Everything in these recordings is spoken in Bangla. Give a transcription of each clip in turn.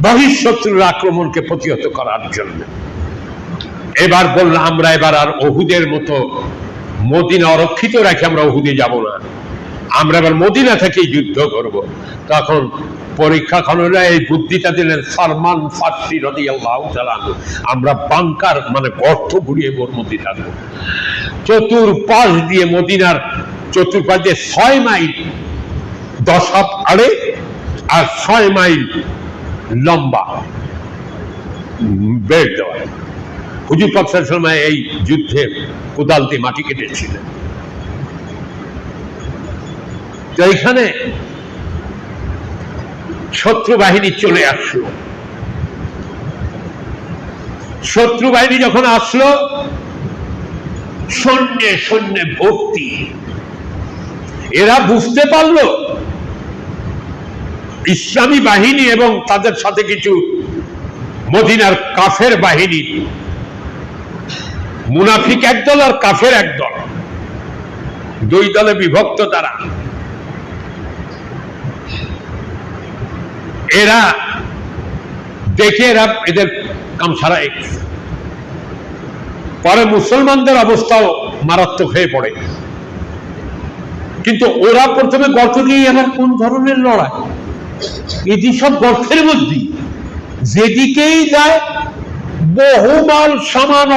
বহিঃশত্রুর আক্রমণকে প্রতিহত করার জন্য। এবার বললাম আমরা এবার আর উহুদের মতো মদিনা অরক্ষিত রাখি আমরা উহুদে যাব না, আমরা এবার মদিনা থেকেই যুদ্ধ করব। তখন পরীক্ষা খানুরা এই বুদ্ধিটা দিলেন সালমান ফার্সি রাদিয়াল্লাহু তাআলা আনহু, আমরা বাংকার মানে গর্ত ঘুরিয়ে ওর মধ্যে থাকবো। চতুর্পাশ দিয়ে মদিনার চতুর্পাশ দিয়ে 6 মাইল 10 হাত আড়ে আর 6 মাইল লম্বা বেড় দেওয়া। হুজুর পাক সাল্লাল্লাহু আলাইহি ওয়াসাল্লাম এই যুদ্ধে কোদাল দিয়ে মাটি কেটেছিলেন। তো এইখানে শত্রু বাহিনী চলে আসলো। শত্রু বাহিনী যখন আসলো সৈন্যে সৈন্যে ভর্তি, এরা বুঝতে পারলো ইসলামী বাহিনী এবং তাদের সাথে কিছু মদিনার কাফের বাহিনী, মুনাফিক একদল আর কাফের একদল, দুই দলে বিভক্ত তারা। এরা দেখে এদের কাম সারা। পরে মুসলমানদের অবস্থাও মারাত্মক হয়ে পড়ে। কিন্তু ওরা প্রথমে গর্ত দিয়ে আবার কোন ধরনের লড়াই, এটি সব গর্তের মধ্যে যেদিকেই যায় বহু মাল সামান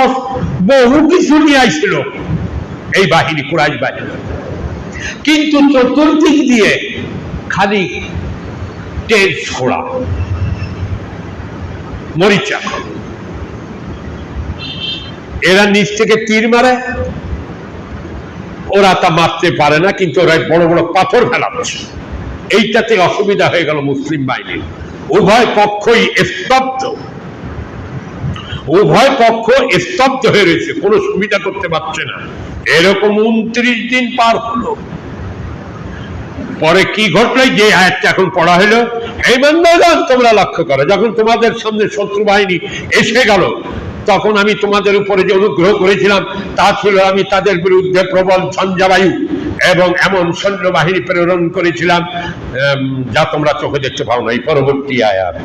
বহু কিছু নিয়ে আসছিল এই বাহিনী, কুরাইশ বাহিনী। কিন্তু চতুর্দিক দিয়ে খালি তেল ছোড়া, মরিচা। এরা নিচ থেকে তীর মারে, ওরা তা মারতে পারে না, কিন্তু ওরা বড় বড় পাথর ফেলাচ্ছে। এইটাতে অসুবিধা হয়ে গেল মুসলিম বাহিনীর। উভয় পক্ষই স্তব্ধ, উভয় পক্ষ স্তব্ধ হয়ে রয়েছে, কোনো সুবিধা করতে পারছে না। এরকম 29 দিন পার হলো। পরে কি ঘটলো, যে আয়াতটা এখন পড়া হলো, এই বান্দাগণ তোমরা লক্ষ্য করো, যখন তোমাদের সামনে শত্রু বাহিনী এসে গেল তখন আমি তোমাদের উপরে যে অনুগ্রহ করেছিলাম তা ছিল আমি তাদের বিরুদ্ধে প্রবল ঝঞ্ঝাবায়ু এবং এমন সৈন্যবাহিনী প্রেরণ করেছিলাম যা তোমরা চোখে দেখতে পাও না। এই পরবর্তী আয়াত,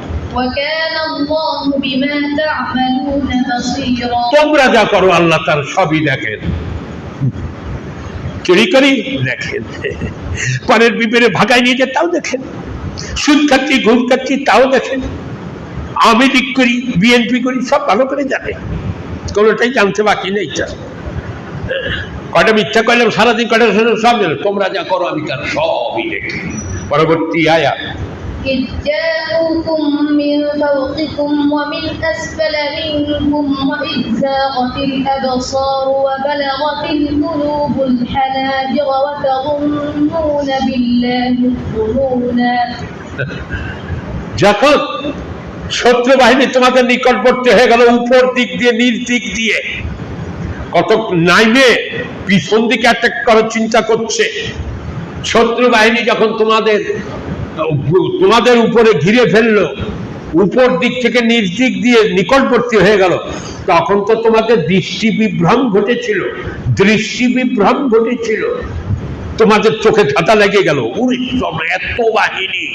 তোমরা যা করো আল্লাহ তার সবই দেখেন। চুরি করি দেখেন, পরের বিপরে ভাগায় নিয়ে যায় তাও দেখেন, সুদ খাচ্ছি ঘুষ খাচ্ছি তাও দেখেন, আমি ঠিক করি বিএনপি করি সব ভালো করে জানে, কোনোটাই জানতে বাকি নেই। কয়টা মিথ্যা করলাম সারাদিন, কয়টা সব জানো। তোমরা যা করো আমি তার সবই দেখি। পরবর্তী আয়াত, إذ جاءوكم من فوقكم ومن أسفل منكم وإذ زاغت الأبصار وبلغت القلوب الحناجر وتظنون بالله الظنونا। যখন শত্রু বাহিনী তোমাদের নিকটবর্তী হয়ে গেল উপর দিক দিয়ে নিচ দিক দিয়ে, কত নাইমে পিছন দিকে অ্যাটাক করার চিন্তা করছে। শত্রু বাহিনী যখন তোমাদের উপরে ঘিরে ফেললো, উপর দিক থেকে নিচ দিক দিয়ে নিকটবর্তী হয়ে গেল, তখন তো তোমাদের দৃষ্টি বিভ্রম ঘটেছিল, তোমাদের চোখে ধাঁধা লেগে গেল, এত বাহিনী।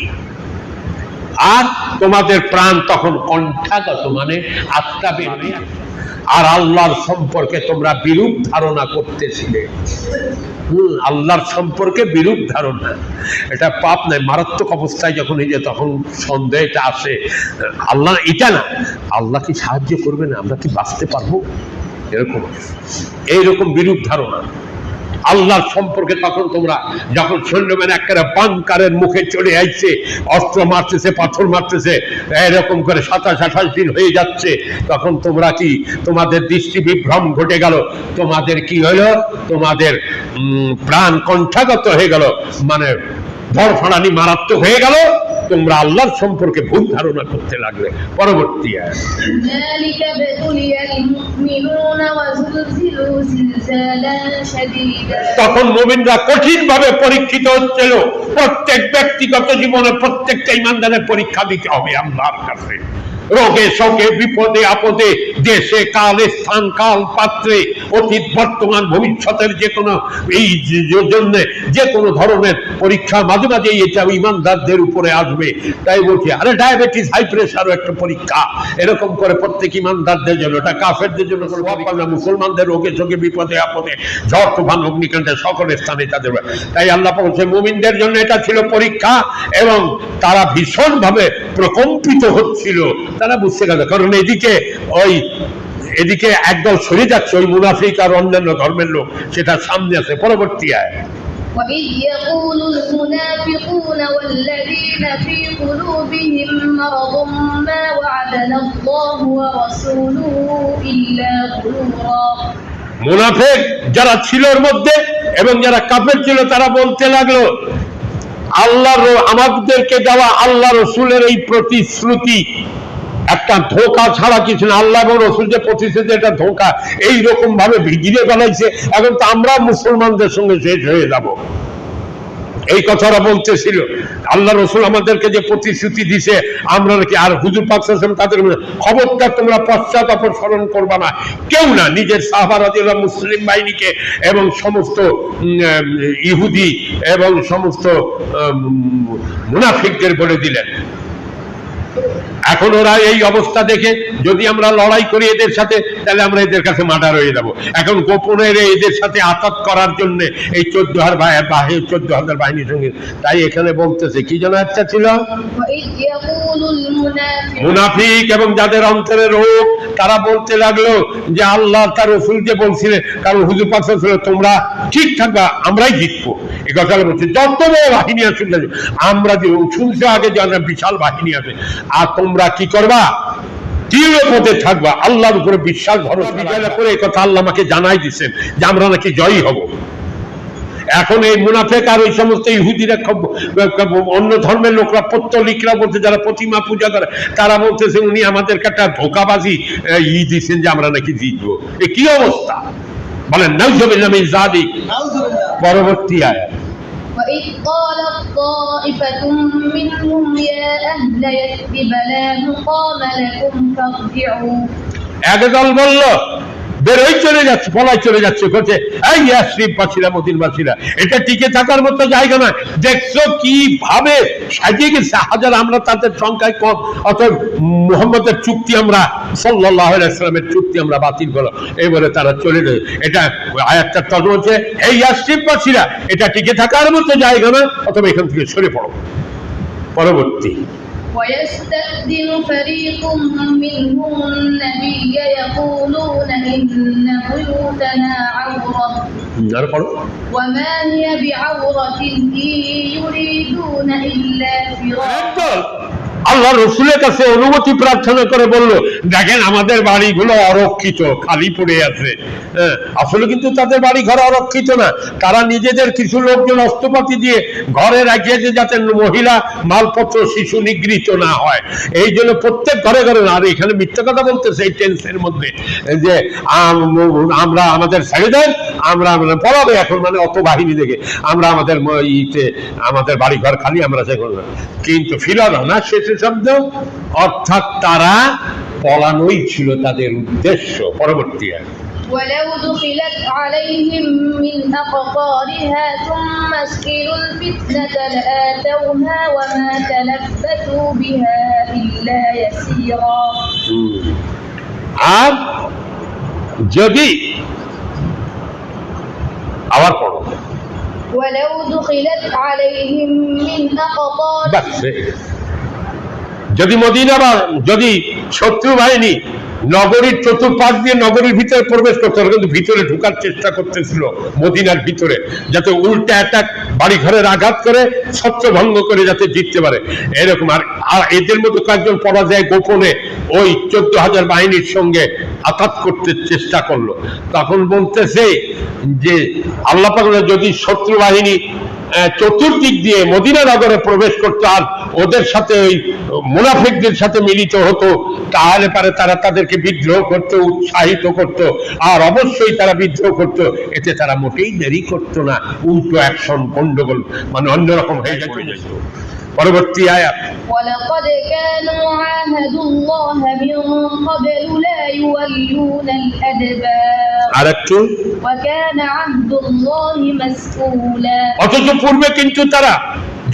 আর তোমাদের প্রাণ তখন কণ্ঠাগত মানে আত্মা বের হয়ে, আর আল্লাহর সম্পর্কে তোমরা বিরূপ ধারণা করতেছিলে। আল্লাহর সম্পর্কে বিরূপ ধারণা, এটা পাপ নাই, মারাত্মক অবস্থায় যখন এই যে তখন সন্দেহটা আসে, আল্লাহ এটা না, আল্লাহ কি সাহায্য করবে না, আমরা কি বাঁচতে পারবো, এইরকম বিরূপ ধারণা আল্লাহর সম্পর্কে। তখন তোমরা যখন সৈন্যবাহিনী একেবারে বাংকারের মুখে চলে আসছে, অস্ত্র মারতেছে, পাথর মারতেছে, এরকম করে 27-28 দিন হয়ে যাচ্ছে, তখন তোমরা কি, তোমাদের দৃষ্টি বিভ্রম ঘটে গেল, তোমাদের কি হলো, তোমাদের প্রাণ কণ্ঠাগত হয়ে গেল, মানে ধরফড়ানি মারাত্মক হয়ে গেল, তোমরা আল্লাহর সম্পর্কে ভুল ধারণা করতে লাগলে। পরবর্তী তখন মুমিনরা কঠিন ভাবে পরীক্ষিত হচ্ছিল। প্রত্যেক ব্যক্তিগত জীবনে প্রত্যেকটা ইমানদারের পরীক্ষা দিতে হবে আল্লাহর কাছে, রোগে শোকে বিপদে আপদে, দেশে কালে স্থান কাল পাত্রে, অতীত বর্তমান ভবিষ্যতের যে কোনো এই জন্য যে কোনো ধরনের পরীক্ষা মাঝে মাঝে এটা ইমানদারদের উপরে আসবে। আসবে। তাই বলছি আরে ডায়াবেটিস হাই প্রেশারও একটা পরীক্ষা, এরকম করে প্রত্যেক ইমানদারদের জন্য, এটা কাফেরদের জন্য কোনো পরীক্ষা না, মুসলমানদের রোগে শোকে বিপদে আপদে ঝড় তুফান অগ্নিকাণ্ডে সকল স্থানে তাদের। তাই আল্লাহ বলছে মুমিনদের জন্য এটা ছিল পরীক্ষা, এবং তারা ভীষণভাবে প্রকম্পিত হচ্ছিল, তারা বুঝতে গেল। কারণ এদিকে একদল সরে যাচ্ছে, ওই মুনাফিক আর অন্যান্য ধর্মের লোক, সেটা সামনে আছে। পরবর্তী আয়াত وإذ يقول المنافقون والذين في قلوبهم مرض ما وعدنا الله ورسوله إلا غرورا। মুনাফিক যারা ছিল ওর মধ্যে এবং যারা কাফের ছিল, তারা বলতে লাগলো আমাদেরকে দেওয়া আল্লাহ রসুলের এই প্রতিশ্রুতি একটা ধোঁকা ছাড়া কিছু না। আল্লাহ এবং রসুল যে প্রতিশ্রুতি, এটা ধোঁকা। এইরকম ভাবে ভিজিয়ে ফেলাইছে, এখন তো আমরা মুসলমানদের সঙ্গে শেষ হয়ে যাব, এই কথাটা বলতেছিল। আল্লাহ রসুল আমাদেরকে যে প্রতিশ্রুতি দিছে, আমরা নাকি, আর হুজুর পাক সাল্লাল্লাহু আলাইহি ওয়াসাল্লাম তাদের খবরদার তোমরা পশ্চাৎ অপসরণ করবা না, কেউ না, নিজের সাহাবা রাদিয়াল্লাহু মুসলিম বাহিনীকে এবং সমস্ত ইহুদি এবং সমস্ত মুনাফিকদের বলে দিলেন। এখন ওরা এই অবস্থা দেখে যদি আমরা লড়াই করি এদের সাথে, তাহলে আমরা এদের কাছে মার্ডার হয়ে যাব। এখন গোপনে এদের সাথে আঘাত করার জন্য এই 14,000 বাহিনীর সঙ্গে। তাই এখানে বলতেছে কি যেন একটা ছিল, মুনাফিক এবং যাদের অন্তরে রোগ, তারা বলতে লাগলো যে আল্লাহ তার রসুল যে বলছিলেন, কারণ হুজুর পাক সাল্লাল্লাহু আলাইহি ওয়াসাল্লাম তোমরা ঠিক থাকবা, আমরাই জিতবো, এই কথা বলছে। যত বড় বাহিনী আসুন না, আমরা যে শুনছে আগে যে বিশাল বাহিনী আছে, আর তোমরা কি করবা, দৃঢ় পথে থাকবা, আল্লাহর উপরে বিশ্বাস ভরসা করে। এই কথা আল্লাহ আমাকে জানাই দিচ্ছেন যে আমরা নাকি জয়ী হব। এখন এই মুনাফিক আর ওই সমস্ত ইহুদিরা, অন্য ধর্মের লোকরা, পত্তলিকরা বলতে, যারা প্রতিমা পূজা করে, তারা বলতেছে উনি আমাদেরকে একটা ধোঁকাবাজি দিচ্ছেন যে আমরা নাকি জিতবো। এ কি অবস্থা বলেন, নাউযুবিল্লাহি মিন যালিক। পরবর্তী আয়াত وإذ قالت طائفة منهم يا أهل يثرب لا مقام لكم فارجعوا। একদল বলল, বেরোই চলে যাচ্ছে, পলাই চলে যাচ্ছে, বলছে এই ইয়াসরিব বাসীরা, মদিনাবাসীরা, এটা টিকে থাকার মতো জায়গা না। দেখছো কি ভাবে সাজিয়ে গেছে, হাজার, আমরা তাদের সংখ্যায় কম, অতএব মুহাম্মদের চুক্তি, আমরা সাল্লাল্লাহু আলাইহি ওয়াসাল্লামের চুক্তি আমরা বাতিল করো, এই বলে তারা চলে যায়। এটা আয়াতটা তর্জমা হচ্ছে, এই ইয়াসরিব বাসীরা, এটা টিকে থাকার মতো জায়গা না, অথবা এখান থেকে সরে পড়ো। পরবর্তী ويستأذن فريق منهم النبي يقولون إن بيوتنا عورة وما هي بعورة إن يريدون إلا فرارا। আল্লাহ রসুলের কাছে অনুমতি প্রার্থনা করে বলল, দেখেন আমাদের বাড়িগুলো অরক্ষিত, খালি পড়ে আছে। আসলে কিন্তু তাদের বাড়ি ঘর অরক্ষিত না, তারা নিজেদের কিছু লোকজন অস্ত্রপাতি দিয়ে ঘরে রাখিয়েছে যাতে মহিলা, মালপত্র, শিশু নিগৃহীত না হয়। এই জন্য প্রত্যেক ঘরে ঘরে, আর এখানে মিথ্যা কথা বলতেছে এই টেন্সের মধ্যে, যে আমরা আমাদের ছেড়ে দেন, আমরা পড়াবে এখন, মানে অত বাহিনী দেখে আমরা আমাদের বাড়ি ঘর খালি, আমরা সেগুলো কিন্তু ফিরানো না, শেষে শব্দ, অর্থাৎ তারা পলানোই ছিল তাদের উদ্দেশ্য। পরবর্তী ولو دخلت عليهم من أقطارها ثم سئلوا الفتنة لآتوها وما تلبثوا بها إلا يسيرا। আর যদি আবার পড়ো, ولو دخلت عليهم من أقطارها, যদি মদিনা বা যদি শত্রু বাহিনী নগরীর চতুর্পাশ দিয়ে নগরীর ভিতরে প্রবেশ করতে, কিন্তু ভিতরে ঢোকার চেষ্টা করতেছিল মদিনার ভিতরে, যাতে উল্টা অ্যাটাক, বাড়ি ঘরের আঘাত করে ছত্রভঙ্গ করে যাতে জিততে পারে, এরকম। আর এদের মধ্যে কয়েকজন পরাজয় গোপনে ওই 14,000 বাহিনীর সঙ্গে আঘাত করতে চেষ্টা করলো। তখন বলতেছে যে আল্লাহ পাক যদি শত্রু বাহিনী চতুর্দিক দিয়ে মদিনা নগরে প্রবেশ করতো আর ওদের সাথে ওই মুনাফিকদের সাথে মিলিত হতো, তাহলে পারে তারা তাদেরকে বিদ্রোহ করতো, উৎসাহিত করত, আর অবশ্যই তারা বিদ্রোহ করত। এতে তারা মোটেই দেরি করতো না, উল্টো অ্যাকশন, গন্ডগোল, মানে অন্যরকম হয়ে যেত। পরবর্তী আয়াত, ওয়ালাকাদ কানু আহাদুল্লাহ মিন ক্বাবলু লা ইউওয়াল্লুনাল আদবার। আরেকটু, ওয়া কানা আহদুল্লাহি মাসউলা। অথচ পূর্বে কিন্তু তারা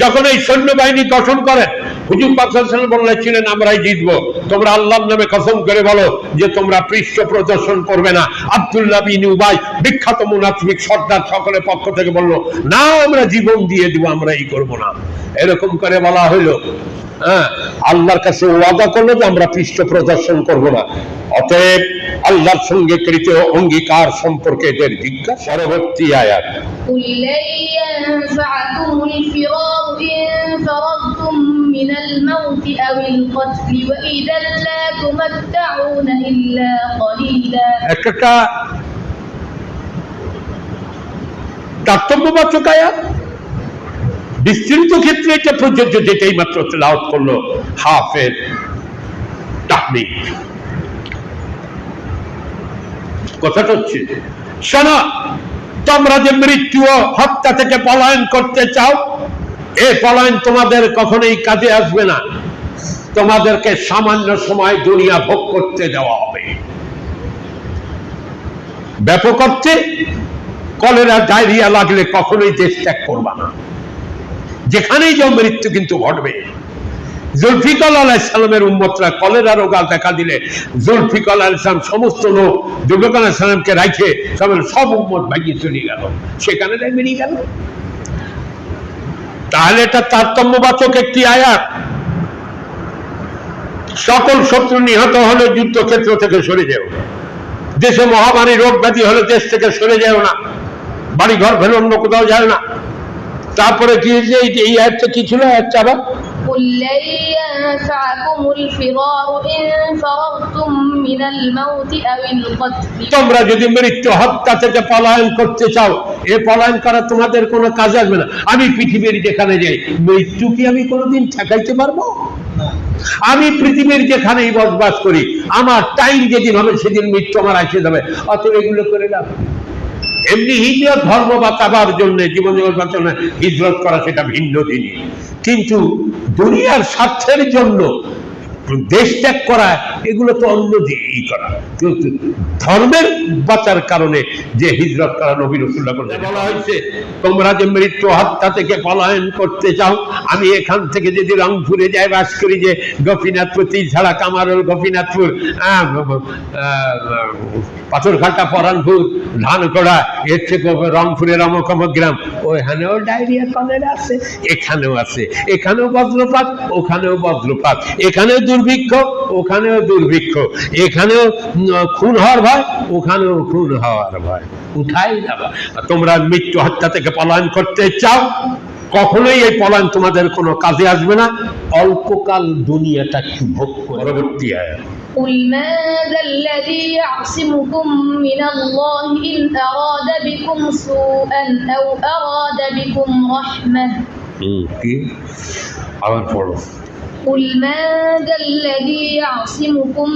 যখন এই সৈন্যবাহিনী গঠন করেন, হুজুর পাক সাল্লাল্লাহু আলাইহি ওয়াসাল্লাম বলেছিলেন আমরাই জিতবো, তোমরা আল্লাহর নামে কসম করে বলো যে তোমরা পৃষ্ঠ প্রদর্শন করবে না। আব্দুল্লাহ বিন উবাই বিখ্যাত মুনাফিক সর্দার সকলের পক্ষ থেকে বলল, না আমরা জীবন দিয়ে দিব, আমরা এই করব না। এরকম করে বলা হইলো, আল্লাহর কাছে ওয়াদা করলো যে আমরা পৃষ্ঠ প্রদর্শন করব না। অতএব আল্লাহর সঙ্গে কৃত অঙ্গীকার সম্পর্কে এদের জিজ্ঞাসা। পরবর্তী আয়াত, قل لن ينفعكم الفرار إن فررتم من الموت أو القتل وإذا لا تمتعون إلا قليلا। একটা তাৎপর্যবাচক আয়াত, বিস্তৃত ক্ষেত্রে এটা প্রযোজ্য, যেটাই মাত্র তেলাওয়াত করলো হাফেজ তাহমিদ। কথাটা হচ্ছে, শোনো, তোমরা যে মৃত্যু ও হত্যা থেকে পলায়ন করতে চাও, এই পলায়ন তোমাদের কখনোই কাজে আসবে না। তোমাদেরকে সামান্য সময় দুনিয়া ভোগ করতে দেওয়া হবে। ব্যাপক অর্থে কলেরা ডায়রিয়া লাগলে কখনোই দেশ ত্যাগ করবা না, যেখানেই যাও মৃত্যু কিন্তু ঘটবে। জুলফিকার আলাইহিস সালামের উম্মতরা কলেরা রোগ দেখা দিলে জুলফিকার আলাইহিস সালাম সমস্ত লোক জুলফিকার আলাইহিস সালামকে রাখে সব উম্মত ভাগিয়ে চলে গেল, সেখানে মেরে গেল। তাহলে এটা তারতম্যবাচক একটি আয়াত। সকল শত্রু নিহত হলে যুদ্ধক্ষেত্র থেকে সরে যাও, দেশে মহামারী রোগ ব্যাধি হলে দেশ থেকে সরে যাও না, বাড়ি ঘর ফেলে অন্য কোথাও যায় না। তারপরে কি যে এই আয়াতটা কি ছিল? আয়াতটা আবার قل لن ينفعكم الفرار إن فررتم من الموت أو القتل। তোমরা যদি মৃত্যু হত্যা থেকে পলায়ন করতে চাও, এ পলায়ন করা তোমাদের কোনো কাজে আসবে না। আমি পৃথিবীর যেখানে যাই, মৃত্যু কি আমি কোনোদিন ঠেকাইতে পারবো? আমি পৃথিবীর যেখানেই বসবাস করি, আমার টাইম যেদিন হবে সেদিন মৃত্যু আমার আসে যাবে। অতএব এগুলো করে লাভ। এমনি হিজরত ধর্ম বাঁচাবার জন্য, জীবন জীবন জন্য হিজরত করা সেটা ভিন্ন জিনিস, কিন্তু দুনিয়ার স্বার্থের জন্য দেশ ত্যাগ করা এগুলো তো অন্য দিকেই করা। কিন্তু ধর্মের বাঁচার কারণে যে হিজরত করা নবী রাসূলুল্লাহ বলা হয়েছে, তোমরা যে মৃত্যু হত্যা থেকে পলায়ন করতে চাও, আমি এখান থেকে যদি রংপুরে যাই বাস করি, যে গোপীনাথপুর, তিলছাড়া, কামারুল, গোপীনাথপুর, পাথরঘাটা, পরানপুর, ধানকড়া, এর থেকে রংপুরের অমকম গ্রাম, ওইখানেও ডায়রিয়া কলেরা আছে, এখানেও আছে, এখানেও বজ্রপাত, ওখানেও বজ্রপাত, এখানেও দুর্ভিক্ষ, ওখানেও দুর্ভিক্ষ, এখানেও খুন হওয়ার ভয়, ওখানেও খুন হওয়ার ভয়। উঠাই যাবা। তোমরা মৃত্যু হত্যা থেকে পলায়ন করতে চাও, কখনোই এই পলায়ন তোমাদের কোনো কাজে আসবে না। অল্পকাল দুনিয়াটা কি ভোগ করে। পরবর্তী আয়াত, قل من ذا الذي يعصمكم من الله إن أراد بكم سوءا أو أراد بكم رحمة। কি আবার পড়ো। قل من ذا الذي يعصمكم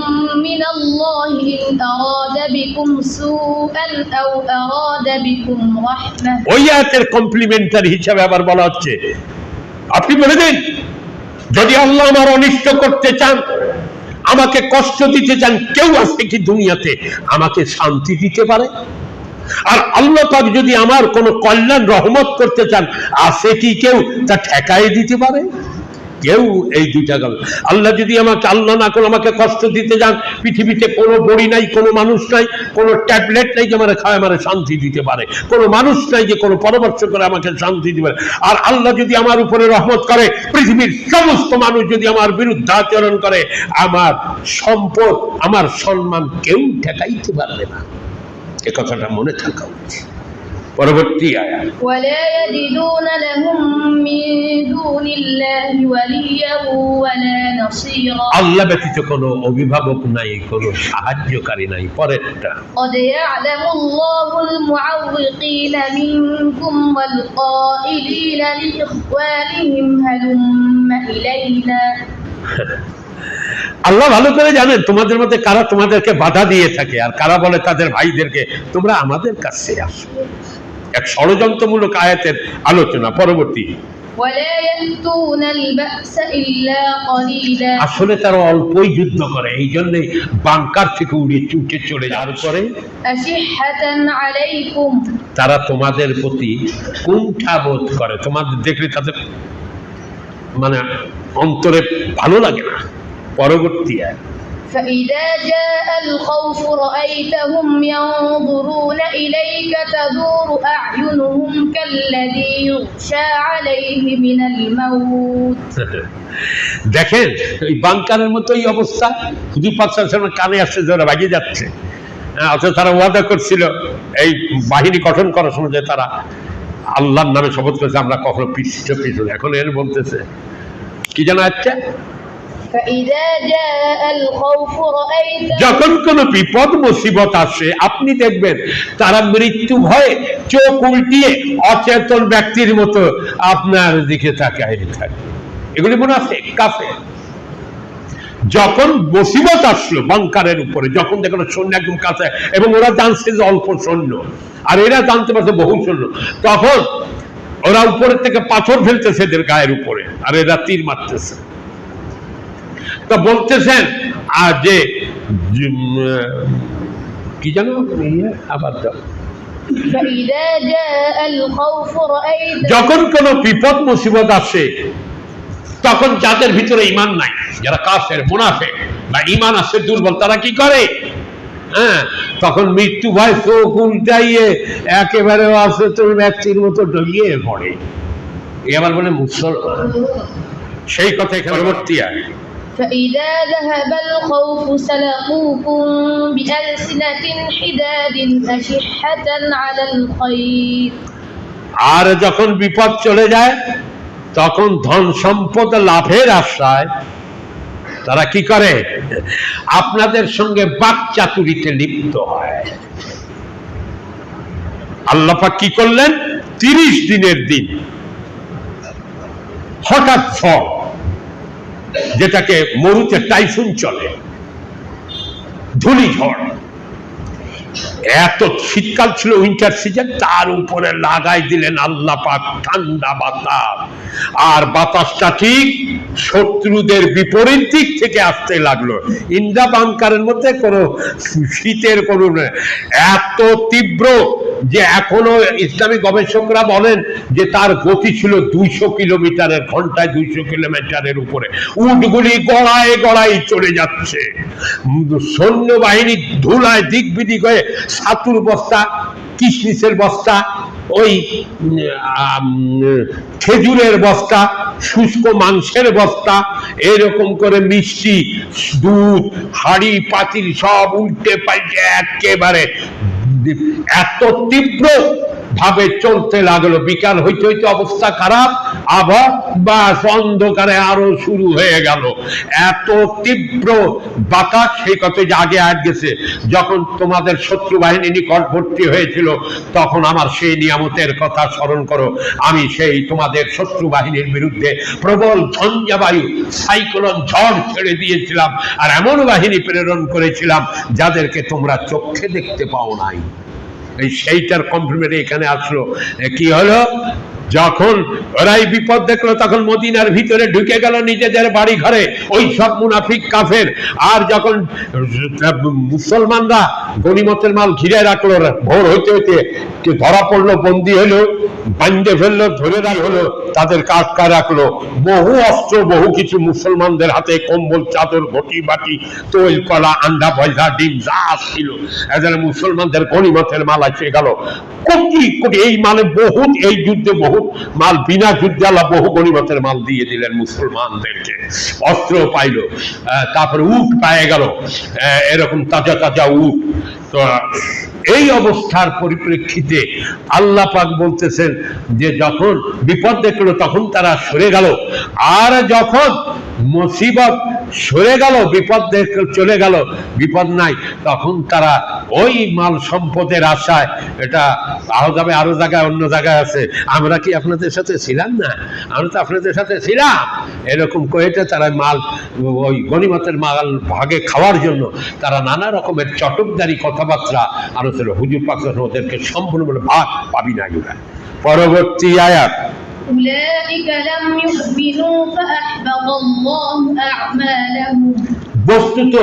من الله إن أراد بكم سوءا أو أراد بكم رحمة। ওই আয়াতের কমপ্লিমেন্টারি হিসাবে আবার বলা হচ্ছে, আপনি বলে দিন, যদি আল্লাহ আমার অনিষ্ট করতে চান, আমাকে কষ্ট দিতে চান, কেউ আছে কি দুনিয়াতে আমাকে শান্তি দিতে পারে? আর আল্লাহ পাক যদি আমার কোনো কল্যাণ রহমত করতে চান, আছে কি কেউ তা ঠেকায় দিতে পারে? কেউ এই দুইটা গেল। আল্লাহ যদি আমাকে, আল্লাহ না করে আমাকে কষ্ট দিতে যান, পৃথিবীতে কোনো বড়ি নাই, কোনো মানুষ নাই, কোনো ট্যাবলেট নাই যে আমার খায় আমার শান্তি দিতে পারে, কোনো মানুষ নাই যে কোনো পরামর্শ করে আমাকে শান্তি দিতে পারে। আর আল্লাহ যদি আমার উপরে রহমত করে, পৃথিবীর সমস্ত মানুষ যদি আমার বিরুদ্ধে আচরণ করে, আমার সম্পদ, আমার সম্মান কেউ ঠেকাইতে পারবে না। এ কথাটা মনে থাকা উচিত। পরবর্তী আয়াত, ولا يجدون لهم من دون الله وليا ولا نصيرا। আল্লাহ ব্যতীত কোনো অভিভাবক নাই, কোনো সাহায্যকারী নাই। পরেরটা, قد يعلم الله المعوقين منكم والقائلين لإخوانهم هلم إلينا। আল্লাহ ভালো করে জানেন তোমাদের মধ্যে কারা তোমাদেরকে বাধা দিয়ে থাকে, আর কারা বলে তাদের ভাইদেরকে তোমরা আমাদের কাছে আসো। এক ষড়যন্ত্রমূলক আয়াতের আলোচনা। পরবর্তী, ولا يأتون البأس إلا قليلا। আসলে তারা অল্পই যুদ্ধ করে, এই জন্যে বাংকার থেকে উড়ে চুটে চলে যাওয়ার পরে أشحة عليكم। তারা তোমাদের প্রতি কুণ্ঠাবোধ করে, তোমাদের দেখলে তাদের মানে অন্তরে ভালো লাগে না। পরবর্তী আয়াত فإذا جاء الخوف رأيتهم ينظرون إليك تدور أعينهم كالذي يغشى عليه من الموت দেখেন এই বাংকারের মতোই অবস্থা। হুজুর পাক সাল্লাল্লাহু আলাইহি ওয়াসাল্লাম কানে আসছে যারা ভাগিয়ে যাচ্ছে, অথচ তারা ওয়াদা করছিল এই বাহিনী গঠন করার সময় যে তারা আল্লাহর নামে শপথ করেছে আমরা কখনো পিছু। এখন এর বলতেছে কি জানা যাচ্ছে, فإذا جاء الخوف رأيتهم যখন কোন বিপদ মুসিবত আসে আপনি দেখবেন তারা মৃত্যু ভয়ে চোখ উল্টিয়ে অচেতন ব্যক্তির মতো আপনার দিকে তাকায় থাকে। এগুলি মুনাফিক কাফের। যখন মুসিবত আসলো বাংকারের উপরে, যখন দেখলো সৈন্য একদম কাছে এবং ওরা জানছে যে অল্প সৈন্য আর এরা জানতে পারছে বহু সৈন্য, তখন ওরা উপরের থেকে পাথর ফেলতেছে এদের গায়ের উপরে আর এরা তীর মারতেছে। তো বলতেছেন আর যে কি জানো আবার فإذا جاء الخوف رأيتهم যখন কোন বিপদ মুসিবত আসে তখন যাদের ভিতরে ঈমান নাই, যারা কাফের মুনাফিক বা ঈমান আছে দুর্বল, তারা কি করে? তখন মৃত্যু ভয় চোখ উল্টাইয়ে একেবারে অচেতন ব্যক্তির মতো ডলিয়ে পড়ে। এবার বলে মুসলমান। সেই কথা এখানে পরবর্তী আয় فإذا ذهب الخوف سلقوكم بألسنة حداد أشحة على الخير আর যখন বিপদ চলে যায় তখন ধন সম্পদ লাভের আশায় তারা কি করে? আপনাদের সঙ্গে বাকচাতুরিতে লিপ্ত হয়। আল্লাহ পাক কি করলেন? 30 দিনের দিন হঠাৎ ঝড়, যেটাকে মরুতে টাইফুন চলে, ধূলি ঝড়, এত শীতকাল ছিল উইন্টার সিজন, তার উপরে লাগাই দিলেন আল্লাহ পাক ঠান্ডা বাতাস। আর বাতাসটা ঠিক শত্রুদের বিপরীত দিক থেকে আসতে লাগলো। ইন্দ্রা বাংকারের মধ্যে কোনো শীতের কোনো এত তীব্র যে এখনো ইসলামী গবেষকরা বলেন যে তার গতি ছিল 200 কিলোমিটারের, ঘন্টায় 200 কিলোমিটারের উপরে। উটগুলি গড়ায় গড়ায় চলে যাচ্ছে, সৈন্যবাহিনী ধুলায় দিক বিদিক হয়ে ছাতুর বস্তা, কিশমিশের বস্তা, ওই খেজুরের বস্তা, শুষ্ক মাংসের বস্তা, এরকম করে মিষ্টি, দুধ, হাড়ি পাতিল সব উল্টে পাল্টে একেবারে এত তীব্র ভাবে চলতে লাগলো। বিকাল হইতে হইতে অবস্থা খারাপ, আবার বাস অন্ধকারে আরো শুরু হয়ে গেল। এত তীব্র বাতাস, সেই কথা যে আগে আট গেছে, যখন তোমাদের শত্রু বাহিনী নিকটবর্তী হয়েছিল তখন আমার সেই নিয়ামতের কথা স্মরণ করো। আমি সেই তোমাদের শত্রু বাহিনীর বিরুদ্ধে প্রবল ঝঞ্ঝাবায়ু, সাইক্লোন, ঝড় ছেড়ে দিয়েছিলাম আর এমন বাহিনী প্রেরণ করেছিলাম যাদেরকে তোমরা চোখে দেখতে পাও নাই। এই সেইটার কমপ্লিমেন্টে এখানে আসলো। কি হলো? যখন ওরাই বিপদ দেখলো তখন মদিনার ভিতরে ঢুকে গেল নিজেদের বাড়ি ঘরে ওই সব মুনাফিক কাফের। আর যখন মুসলমানরা গনিমতের মাল ঘিরে রাখলো, ভোর হইতে হইতে ধরা পড়লো, বন্দি হলো, বান্ধে ফেললো, ধরে রাখলো, তাদের আটকা রাখলো। বহু অস্ত্র, বহু কিছু মুসলমানদের হাতে, কম্বল, চাদর, ঘটি বাটি, তৈল, কলা, আন্ডা, পয়সা, ডিম যা ছিল, এদের মুসলমানদের গনিমতের মাল এসে গেল কোটি কোটি। এই মালে বহুত, এই যুদ্ধে বহু মাল, বিনা যুদ্ধে আল্লাহ বহু গনিমতের মাল দিয়ে দিলেন মুসলমানদেরকে, অস্ত্র পাইল, তারপরে উট পায়ে গেল, এরকম তাজা তাজা উট। তো এই অবস্থার পরিপ্রেক্ষিতে আল্লাহ পাক বলতেছেন যে যখন বিপদ দেখলো তখন তারা সরে গেল, আর যখন মুসিবত সরে গেল, বিপদ চলে গেল, বিপদ নাই, তখন তারা ওই মাল সম্পদের আশায়, এটা যাবে আরো জায়গায়, অন্য জায়গায় আছে, আমরা কি আপনাদের সাথে ছিলাম না, আমরা তো আপনাদের সাথে ছিলাম, এরকম কয়েটা তারা মাল, ওই গনিমতের মাল ভাগে খাওয়ার জন্য তারা নানা রকমের চটকদারি কথাবার্তা আরো ছিল। হুজুর পাক ওদেরকে সম্পূর্ণ বলে ভাগ পাবি না। পরবর্তী আয়াত أولئك لم يؤمنوا فأحبط الله أعمالهم বস্তুত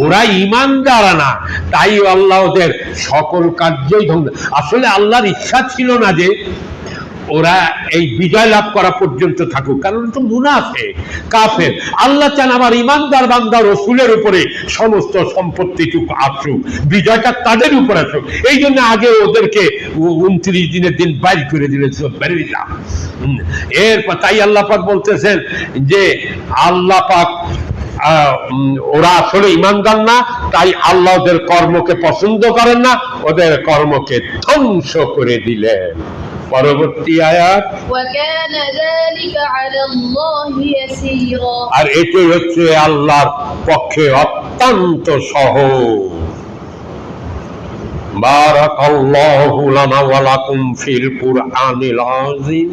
ওরা ঈমানদার না, তাই আল্লাহ ওদের সকল কার্যই ধ্বংস। আসলে আল্লাহর ইচ্ছা ছিল না যে ওরা এই বিজয় লাভ করা পর্যন্ত থাকুক, কারণ তো মুনাফিক কাফের। আল্লাহ চান আমার ইমানদার বান্দা রাসূলের উপরে সমস্ত সম্পত্তিটুকু আসুক, বিজয়টা তাদের উপর আসুক। এই জন্য আগে ওদেরকে 29 দিনের দিন বাইর করে দিলেন, বেরিয়ে যা। এরপর তাই আল্লাহ পাক বলতেছেন যে আল্লাহ পাক ওরা আসলে ইমানদার না, তাই আল্লাহ ওদের কর্মকে পছন্দ করেন না, ওদের কর্মকে ধ্বংস করে দিলেন। পরবর্তী আয়াত, وكان ذلك على الله يسيرا। আর এটাই হচ্ছে আল্লাহর পক্ষে অত্যন্ত সহজ। বারাকাল্লাহু লানা ওয়া লাকুম ফিল কুরআনিল আযীম।